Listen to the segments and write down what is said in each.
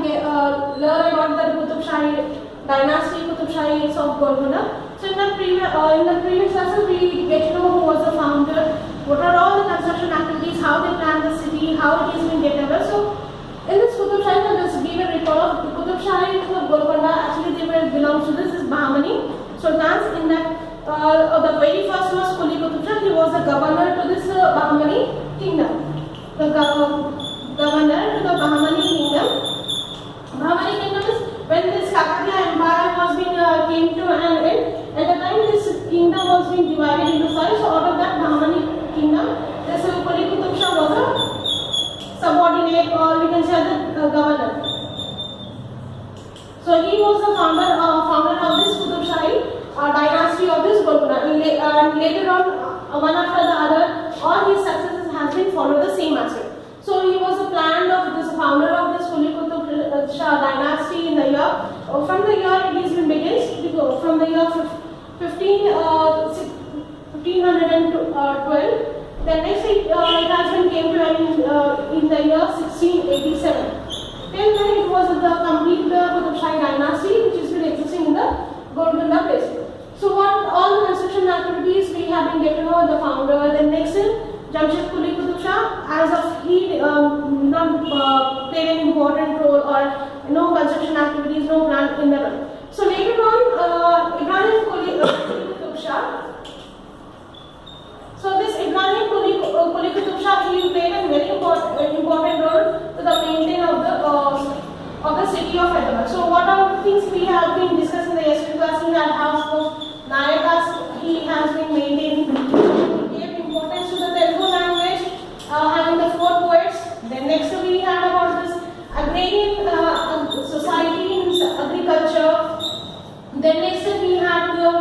learn about the Qutub Shahi dynasty, Qutub Shahi of Golconda. So in the previous classes we get to know who was the founder, what are all the construction activities, how they planned the city, how it is being developed. So in this Qutub Shahi, I'll just give a recall of the Qutub Shahi of Golconda. Actually they belongs to this is Bahmani sultans. In that the very first was Quli Qutub Shah. He was the governor to this Bahmani kingdom. The governor to the Bahmani kingdom. Bahmani kingdom is when this Kakatiya empire was being came to an end. At the time this kingdom was being divided into five. So out of that Bahmani kingdom, this Quli Qutub Shah was a subordinate, or we can say the governor. So he was the founder of this Qutub Shahi dynasty of this Golconda. And later on, one after the other, all his successes has been followed the same aspect. So he was the founder of this Quli Qutub Shah dynasty in the year, from the year it has been begins, from the year 1512. Then next it has been came to an in the year 1687. Till then it was the complete Qutub Shahi dynasty which has been existing in the Golconda place. So what all the construction activities we have been getting to know the founder. Then next is Jamshid Quli Qutub Shah, as of he not played an important role, or no construction activities, no plan in the run. So later on, Ibrahim Quli Qutub Shah. So this Ibrahim Quli Qutub Shah, he played a very important role to the maintenance of the city of Hyderabad. So what are the things we have been discussing in the yesterday class? In that house of Nayakas, he has been maintaining. He gave importance to the Telugu language, having the four poets. Then next we had about this agrarian society in agriculture. Then next we had the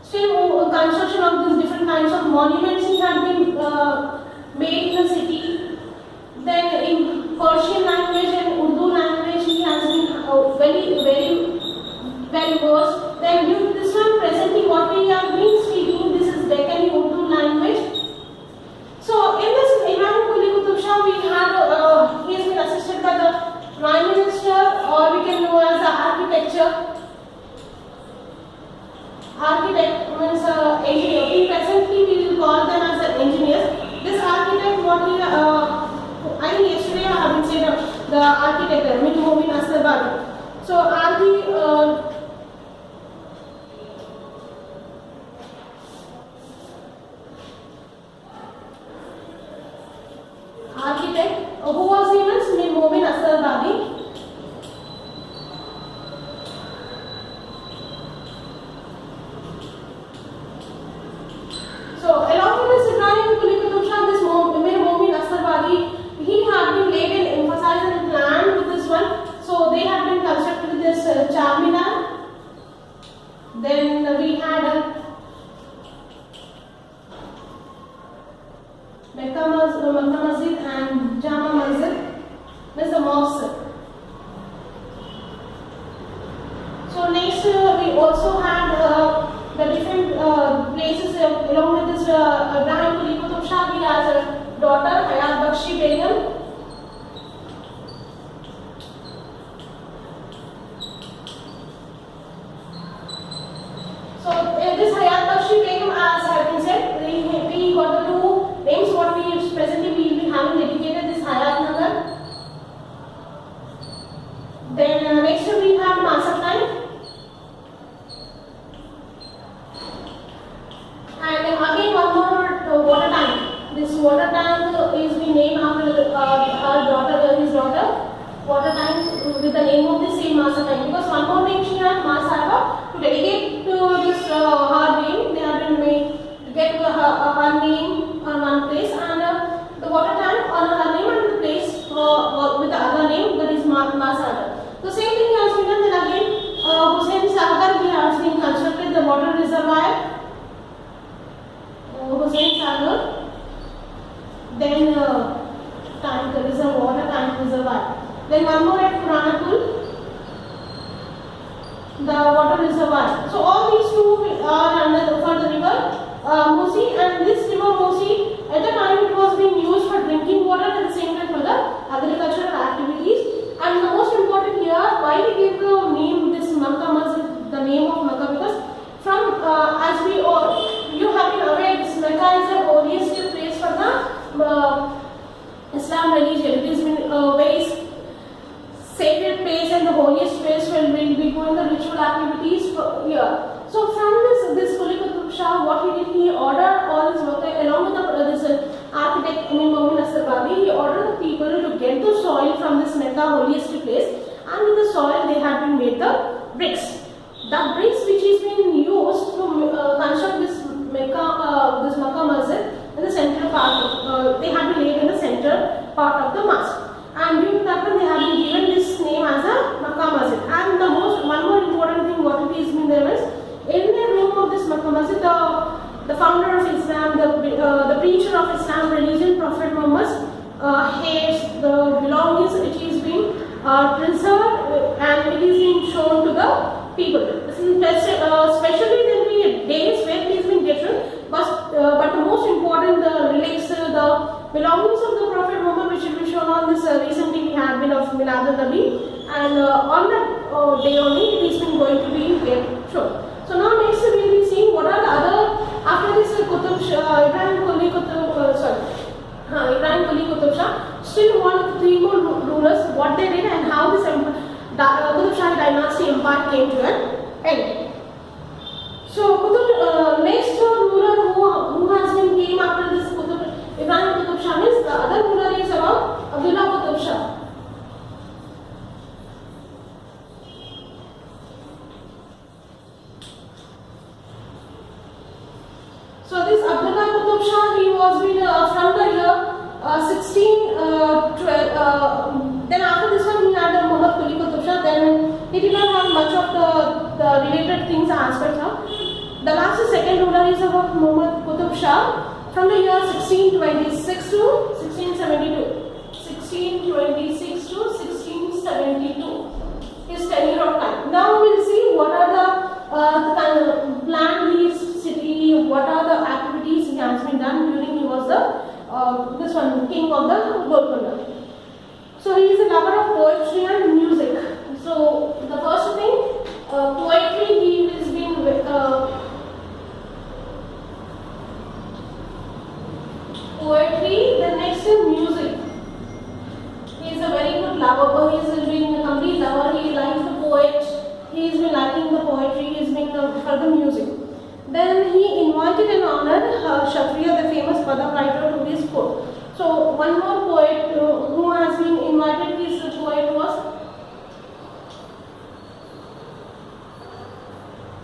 still construction of these different kinds of monuments he had been made in the city. Then in Persian language and Urdu language he has been very well versed. Then due to this one, presently what we have been speaking, this is Deccani Urdu language. So in this Ibrahim Quli Qutub Shah, we had he has been assisted by the Prime Minister, or we can know as the architect means engineer. Presently we will call them as the engineers. This architect, what he I think yesterday I have been saying the architect Mir Momin Asarbadi. So architect who was even Mir Momin Asarbadi. So along with this Ibrahim Quli Qutub Shah, this Mir Momin Asarbadi, he had been laid and emphasized and planned with this one. So they had been constructed this Charminar. Then we had Mecca Masjid and Jama Masjid. This is the mosque. So next we also had the different places along with this Ibrahim Quli Qutub Shah. He has a daughter Hayat Bakshi Begum. So this Hayat Bakshi Begum, as I have been said, we got the two names what we presently we will be having dedicated this Hayat Nagar. Then next we have Master Plan. And again one more water tank. This water tank is being named after his daughter. Water tank with the name of the same Master Tank. Because one more name she had, Ma Sahiba, to dedicate to this her name. They have been made to get her name on one place, and the water tank on her name and the place with the other name, that is Ma Sahiba. The same thing has been done. Then again Hussain Sagar, he has been constructed the water reservoir. Hussain Sagar. Then tank reservoir, water tank reservoir. Then one more at Puranapur, the water reservoir. So all these two are under for the river Musi, and this river Musi at the time it was being used for drinking water, at the same time for the agricultural activities. And place and the holiest place where we'll be doing the ritual activities here. So from this Quli Qutub Shah, what he did, he ordered all his work along with this architect Momin Nasrabadi. He ordered the people to get the soil from this Mecca holiest place, and with the soil they had been made the bricks. The bricks which is being used to construct this Makkah Masjid in the central part, they had been laid in the center part of the mosque. And due to that one, they have been given this name as a Makkah Masjid. And one more important thing what it is been there is, in the room of this Makkah Masjid, the founder of Islam, the preacher of Islam religion, Prophet Muhammad, hairs, the belongings, which is being preserved and it is being shown to the people. Especially there will be days where it is being different, but the most important, the relics, the belongings of the Prophet Muhammad, which will be shown on this recently we had been of Milad al-Nabi, and on that day only it is been going to be shown. So now next we will be seeing what are the other, after this Ibrahim Quli Qutub Shah, still 3 more rulers, what they did and how this Qutub Shah dynasty empire came to an end. So next ruler who has been came after this Ibrahim Qutub Shah is, the other ruler is about Abdullah Qutub Shah. So this Abdullah Qutub Shah, he was been from the year 1612. Then after this one he had Muhammad Quli Qutub Shah. Then he did not have much of the related things aspects of. The last second ruler is about Muhammad Qutub Shah from the year 1626 to 1672. 1626 to 1672. His tenure of time. Now we will see what are the planned his city, what are the activities he has been done during he was the king of the Golconda. So he is a lover of poetry and music. So the first thing, poetry, he has been poetry. The next is music. He is a very good lover. He has been a complete lover. He likes the poet. He has been liking the poetry. He has been for the music. Then he invited and honored Kshatriya, the famous Padam writer, to his court. So one more poet who has been invited, his poet was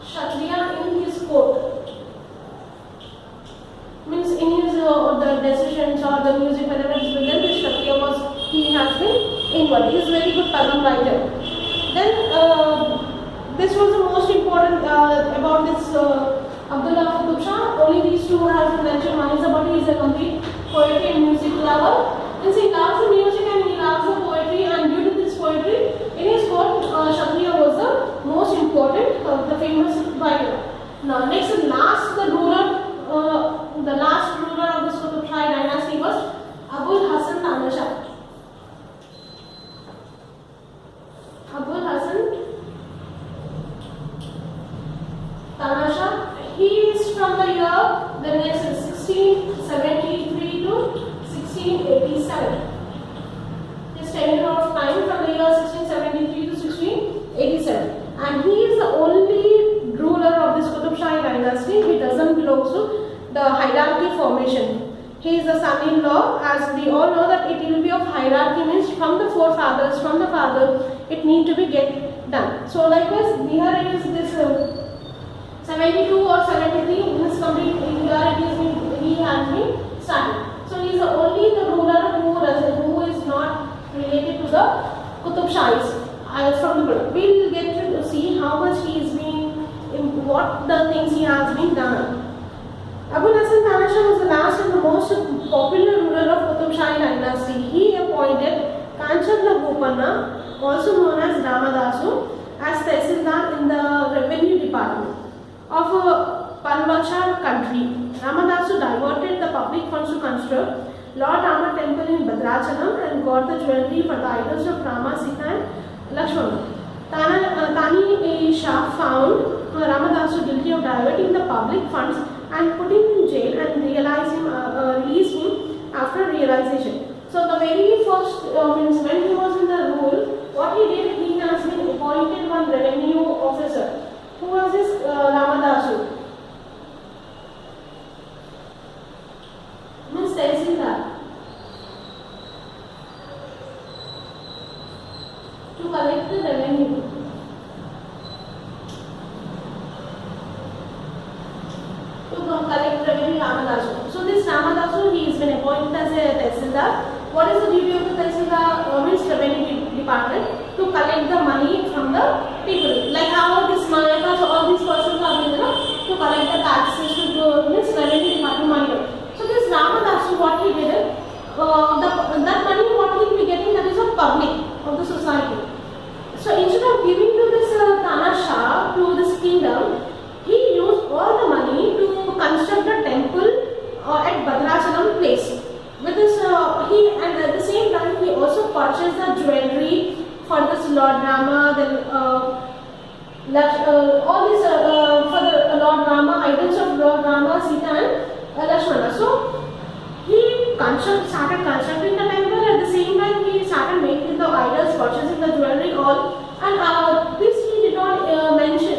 Kshatriya in his court. Means in his the decisions or the music whenever he is present, the Kshatriya he has been invited. He is a very good Padam writer. Then this was the most important about this Abdullah Qutub Shah. Only these two have been mentioned. One is about he is a complete poetry and music lover. And he loves the music and he loves the poetry, and due to this poetry, in his court, Kshatriya was the most important, the famous writer. Now next and last, the last ruler of this Qutub Shah dynasty was Abul Hasan Tanasha. Abul Hasan Tanasha. He is from the year, the next is 1673 to 1687. His tenure of time from the year 1673 to 1687. And he is the only ruler of this Qutub Shah dynasty. He doesn't belong to the hierarchy formation. He is the son-in-law. As we all know that it will be of hierarchy, means from the forefathers, from the father, it need to be get done. So likewise, here is this 72 or 73 in this complete year he has been started. So he is only the ruler who is not related to the Qutub Shahis from the Qutub. We will get to see how much he is being, what the things he has been done. Abul Hasan Tanasha was the last and the most popular ruler of Qutub Shah dynasty. He appointed Kanchandla Bopanna, also known as Ramadasu, as Tehsildar in the revenue department of Palvacha country. Ramadasu diverted the public funds to construct Lord Rama temple in Bhadrachalam and got the jewelry for the idols of Rama, Sita and Lakshmana. Tani Shah found Ramadasu guilty of diverting the public funds and put him in jail and released him after realization. So the very first means when he was in the rule, what he did, he to collect the revenue. To collect revenue, Ramadasu. So this Ramadasu, he has been appointed as a Tehsildar. What is the duty of the Tehsildar? Means revenue department, to collect the money from the people. Like how this Mayaka, so all these persons are there, to collect the taxes, to means revenue department money. So this Ramadasu, what he did, that money what he will be getting, that is of public, of the society. So instead of giving to this Tana Shah, to this kingdom, he used all the money to construct a temple at Bhadrachalam place. With this, he, and at the same time he also purchased the jewelry for this Lord Rama, then all these for the Lord Rama, items of Lord Rama, Sita and Lakshmana. So he started constructing the temple. At the same time he started making the idols, purchasing the jewelry, all. And this he did not mention.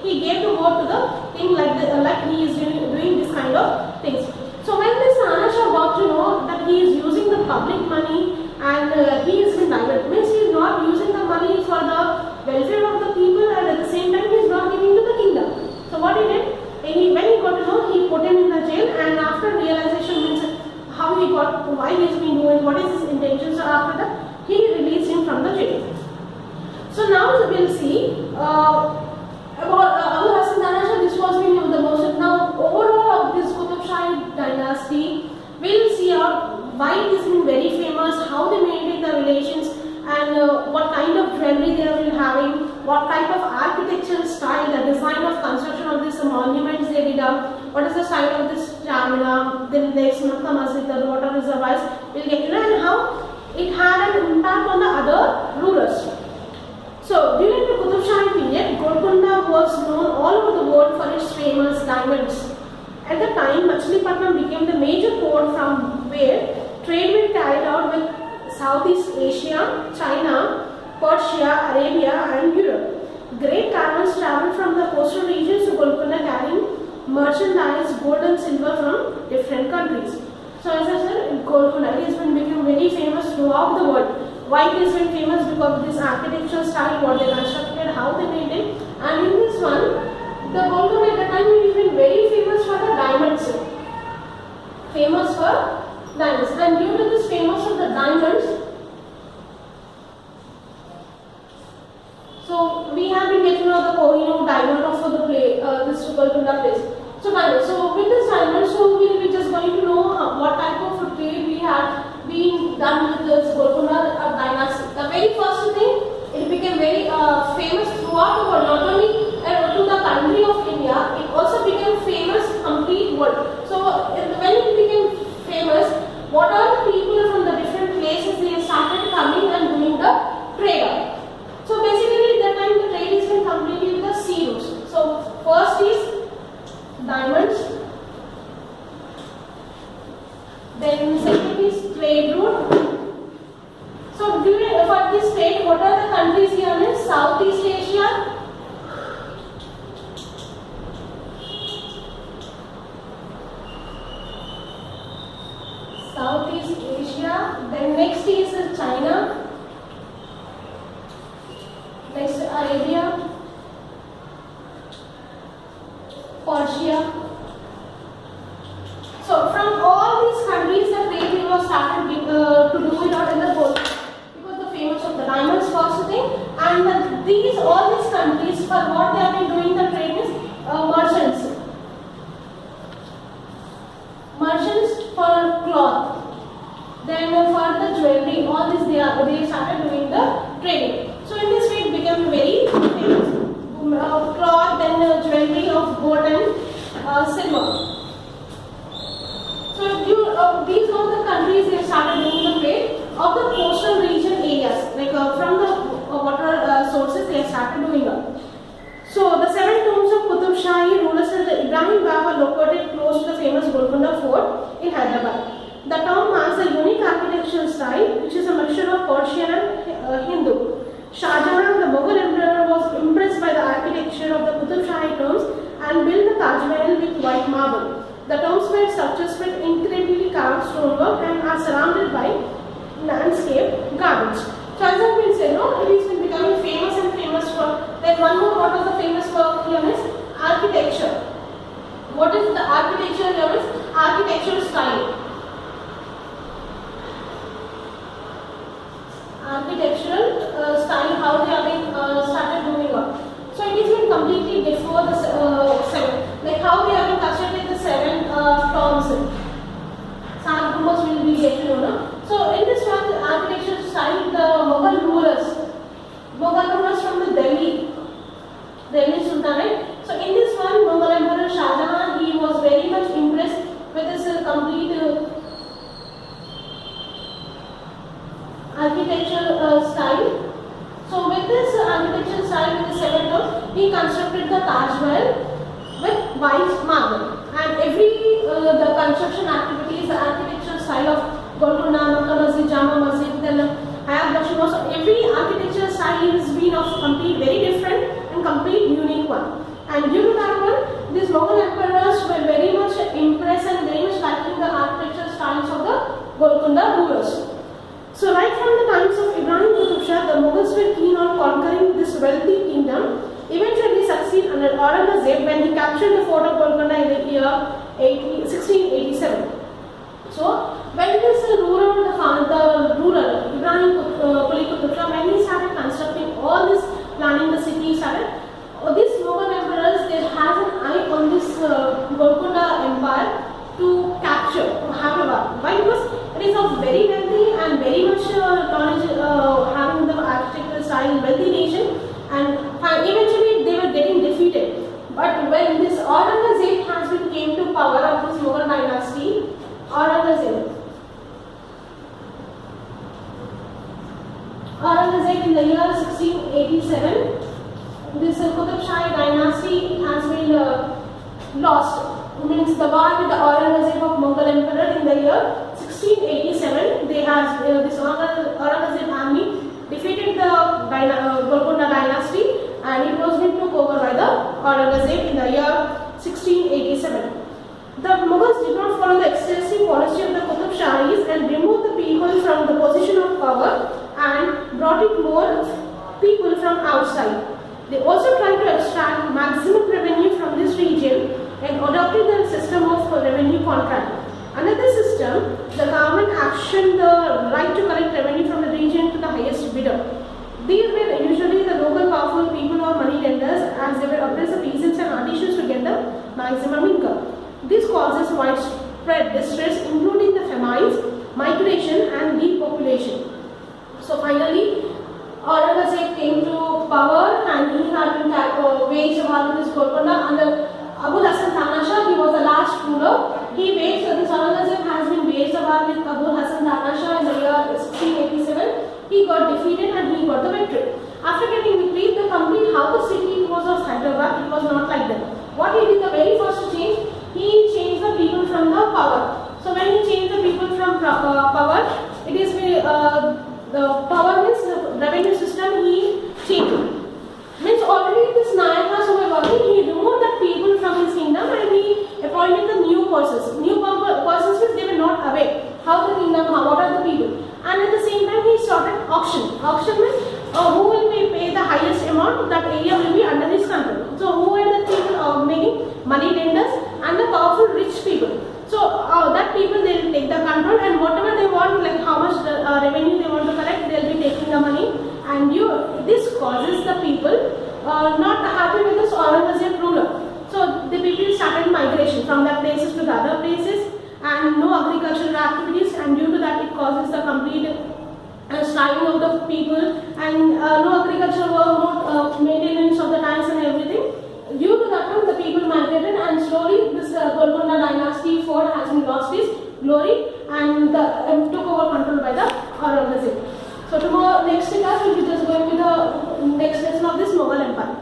He gave the word to the thing like he is doing this kind of things. So when this Anasha got to know that he is using the public money and he is in private, means he is not using the money for the welfare of the people, and at the same time he is not giving to the kingdom. So what he did, when he got to know, he put him in the jail, and after realization means how he got, why he has been doing, what is his intention, so after that he released him from the jail. So now we will see about Abu Hassan Danasha. This was been the most. Now overall of this Qutub Shahi dynasty, we will see why it has been very famous, how they maintain the relations, and what kind of jewelry they have been having, what type of architectural style, the design of construction of these monuments they did up, what is the style of this Charminar, then there is Makka Masjid, the water reservoirs, we will get to know, and how it had an impact on the other rulers. So during the Qutub Shahi period, Golconda was known all over the world for its famous diamonds. At the time, Machilipatnam became the major port from where trade was carried out with Southeast Asia, China, Persia, Arabia and Europe. Great caravans travelled from the coastal regions to Golconda carrying merchandise, gold and silver from different countries. So as I said, Golconda has been become very famous throughout the world. Why it has been famous? Because of this architectural style, what they constructed, how they maintained. And in this one, the Golconda at the time it has been very famous for the diamonds. Famous for diamonds. And due to this famous of the diamonds, so we have been getting to know the Kohinoor diamond of the play, this Golconda place. So diamond. So with this diamond, so we will be just going to know what type of trade we had been done with this Golconda dynasty. The very first thing, it became very famous throughout the world, not only to the country of India, it also became famous complete world. So when it became famous, what are the people from the different places, they started coming and doing the trade. So basically at that time the trade is been completed with the sea routes. So first is diamonds, then second is trade route. So for this trade, what are the countries here in Southeast Asia? Southeast Asia, then next is China, next Arabia, Persia. So from all these countries the trade was started to do it out in the world because the famous of the diamonds first thing, and all these countries for what they have been doing the trade is merchants for cloth, then for the jewelry, all this they started doing the trading. So in this way it became very famous. Cloth, then jewelry of gold and silver. So these all the countries they started doing the trade of the coastal region areas, like from the water sources they started doing it. So the 7 tombs of Qutub Shahi rulers of the Ibrahim Baba located close to the famous Golconda Fort in Hyderabad. The tomb has a unique architectural style which is a mixture of Persian and Hindu. Shah Jahan, the Mughal emperor, was impressed by the architecture of the Qutub Shahi tombs and built the Taj Mahal with white marble. The tombs were structures with incredibly carved stonework and are surrounded by landscape gardens. So as I have been said, it is architecture here is architectural style. Architectural style, how they have been started moving on. So it is been completely before the seven, like how they have been constructed the seven tombs. Some rumors will be get to know. No? So in this one, the architectural style, the Mughal rulers from the Delhi Sultanate. So in this one, Mughal Emperor Shah Jahan, he was very much impressed with this complete architectural style. So with this architectural style with the seven tombs, he constructed the Taj Mahal with white marble. And every the construction activities, the architectural style of Golconda, Makkah Masjid, Jama Masjid, then Hayat Bashir, so every architectural style has been of complete, very different and complete unique one. And due to that one, these Mughal emperors were very much impressed and very much liking the architectural styles of the Golconda rulers. So right from the times of Ibrahim Qutb Shah, the Mughals were keen on conquering this wealthy kingdom. Eventually succeed under Aurangzeb when he captured the fort of Golconda in the year 1687. So when this ruler Ibrahim Qutb Shah, when he started constructing all this, planning the city, these Mughal emperors, they had an eye on this Golconda empire to capture, to have a war. Why? Because it is of very wealthy and very much knowledge, having the architectural style, wealthy nation, and eventually they were getting defeated. But when this Aurangzeb has been came to power of this Mughal dynasty, Aurangzeb in the year 1687, this Qutb Shahi dynasty has been lost. Means the war with the Aurangzeb of Mughal emperor in the year 1687, they has this Aurangzeb army defeated the Golconda dynasty, and it was been took over by the Aurangzeb in the year 1687. The Mughals did not follow the extensive policy of the Qutb Shahis and removed the people from the position of power and brought in more people from outside. They also tried to extract maximum revenue from this region and adopted the system of revenue contract. Under the system, the government actioned the right to collect revenue from the region to the highest bidder. These were usually the local powerful people or money lenders, as they were oppressed the peasants and artisans to get the maximum income. This causes widespread distress, including the famines, migration and depopulation. So finally, Aurangzeb came to power and he had been waged war with this Golconda under Abu Hassan Tanasha. He was the last ruler. He waged, this Aurangzeb has been waged war with Abu Hassan Tanasha in the year 1687. He got defeated and he got the victory. After getting victory, the complete how the city was of Hyderabad, it was not like that. What he did, the very first change, he changed the people from the power. So when he changed the people from power, it is the power means the revenue system he changed. Means already this Nayakas who were working, he removed the people from his kingdom and he appointed the new persons. New persons means they were not aware how the kingdom, what are the people. And at the same time he started auction. Auction means who will pay the highest amount, that area will be under his control. So who are the people making money lenders and the powerful rich people. So that people, they will take the control and whatever they want, like how much the revenue they want to collect, they will be taking the money. And this causes the people not happy with this Aurangzeb ruler. So the people started migration from that places to the other places, and no agricultural activities, and due to that it causes the complete starving of the people, and no agricultural work, no maintenance of the tanks and everything. Due to that one, the people migrated, and slowly this Golconda dynasty fort has been lost its glory and took over control by the Aurangzeb. So tomorrow, next class, we will be just going with the next lesson of this Mughal Empire.